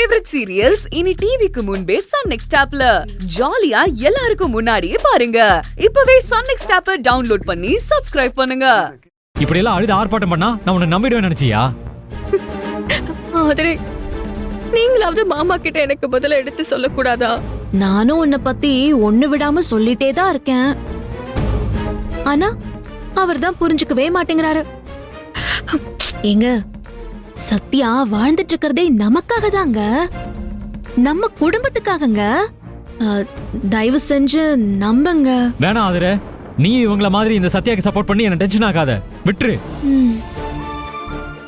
Favourite serials இனி டிவிக்கு முன்பே சன் நெக்ஸ்ட் ஆப்ல ஜாலியா எல்லாருக்கும் முன்னாடியே பாருங்க. இப்பவே சன் நெக்ஸ்ட் ஆப்பை டவுன்லோட் பண்ணி சப்ஸ்கிரைப் பண்ணுங்க. இப்படி எல்லாம் அழுது ஆர்ப்பாட்டம் பண்ணா நான் உன்னை நம்பிடுவேன் நினைச்சியா? ஆதரே, நீங்களாவது மாமா கிட்ட எனக்கு பதில எடுத்து சொல்லக்கூடாதா? நானும் உன்னை பத்தி ஒண்ணு விடாம சொல்லிட்டே தான் இருக்கேன். ஆனா அவர் தான் புரிஞ்சுக்கவே மாட்டேங்கிறாரு. ஏங்க, சத்யா வாழ்ந்துட்டு இருக்கிறதே நமக்காக தாங்க, நம்ம குடும்பத்துக்காகங்க. தயவு செஞ்சு நம்புங்க. வேணாம் ஆதரே, நீ இவங்கள மாதிரி இந்த சத்யாக்கு சப்போர்ட் பண்ணி என்ன டென்ஷன் ஆகாத, விட்டுரு.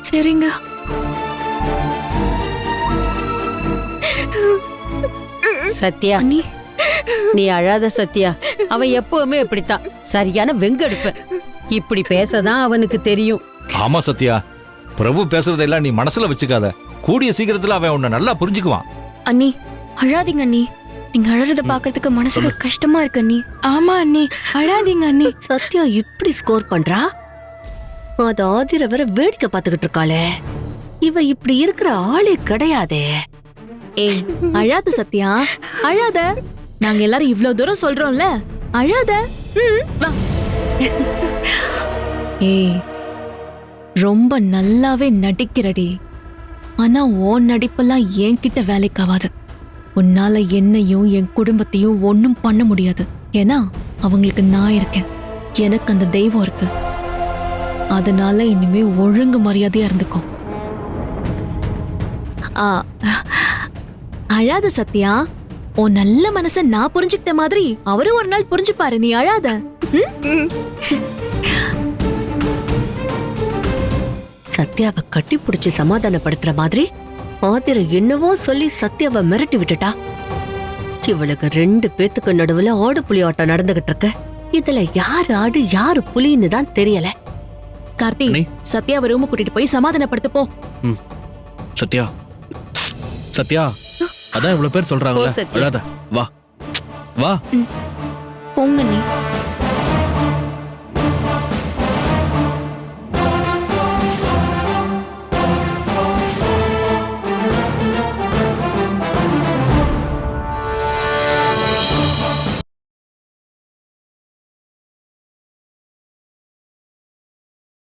சரிங்க. சத்யா, நீ அழாத சத்யா. அவன் எப்பவுமே இப்படித்தான், சரியான வெங்கெடுப்பு. இப்படி பேசதான் அவனுக்கு தெரியும். ஆமா சத்யா, பிரபு பேசுறதெல்லாம் நீ மனசுல வச்சுக்காத. கூடிய சீக்கிரத்துல அவன் உன்னை நல்லா புரிஞ்சுக்குவான். அண்ணி, அழாதீங்க அண்ணி. நீங்க அழறத பாக்குறதுக்கு மனசுக்கு கஷ்டமா இருக்கு அண்ணி. ஆமா அண்ணி, அழாதீங்க அண்ணி. சத்யா இப்படி ஸ்கோர் பண்றா, அது ஆதிர வர வேடிக்கை பார்த்துக்கிட்டு இருக்காளே. இவ இப்படி இருக்கிற ஆளே கிடையாதே. ஏய், அழாத சத்யா, அழாத. நாங்க எல்லாரும் இவ்ளோ தூரம் சொல்றோம்ல, அழாத. வா. ஏய், ரொம்ப நல்லாவே நடிக்கிறடி. ஆனா உன் நடிப்பெல்லாம் என்கிட்ட வேலைக்காவாது. உன்னால என்னையும் என் குடும்பத்தையும் ஒன்னும் பண்ண முடியாது. ஏன்னா அவங்களுக்கு நான் இருக்கேன், எனக்கு அந்த தெய்வம் இருக்கு. அதனால இனிமே ஒழுங்கு மரியாதையா இருந்துக்கோ. அழாத சத்யா. உன் நல்ல மனச நான் புரிஞ்சுக்கிட்ட மாதிரி அவரும் ஒரு நாள் புரிஞ்சுப்பாரு. நீ அழாத. சத்யாவை கட்டி பிடிச்சி சமாதானப்படுத்துற மாதிரி ஆதிர என்னவோ சொல்லி சத்யாவை மிரட்டி விட்டுட்டா. இவளுக்கு 2 பேத்துக்கு நடுவுல ஆடு புலி ஆட்டம் நடந்துகிட்டு இருக்கு. இதுல யாரு ஆடு யாரு புலின்னு தான் தெரியல. கார்த்தி, சத்யாவை ரூமு கூட்டிட்டு போய் சமாதானப்படுத்து போ. சத்யா, சத்யா, அதான் இவ்வளவு பேர் சொல்றாங்கல்ல, சத்யா. அழாத. வா வா. போங்க நீ.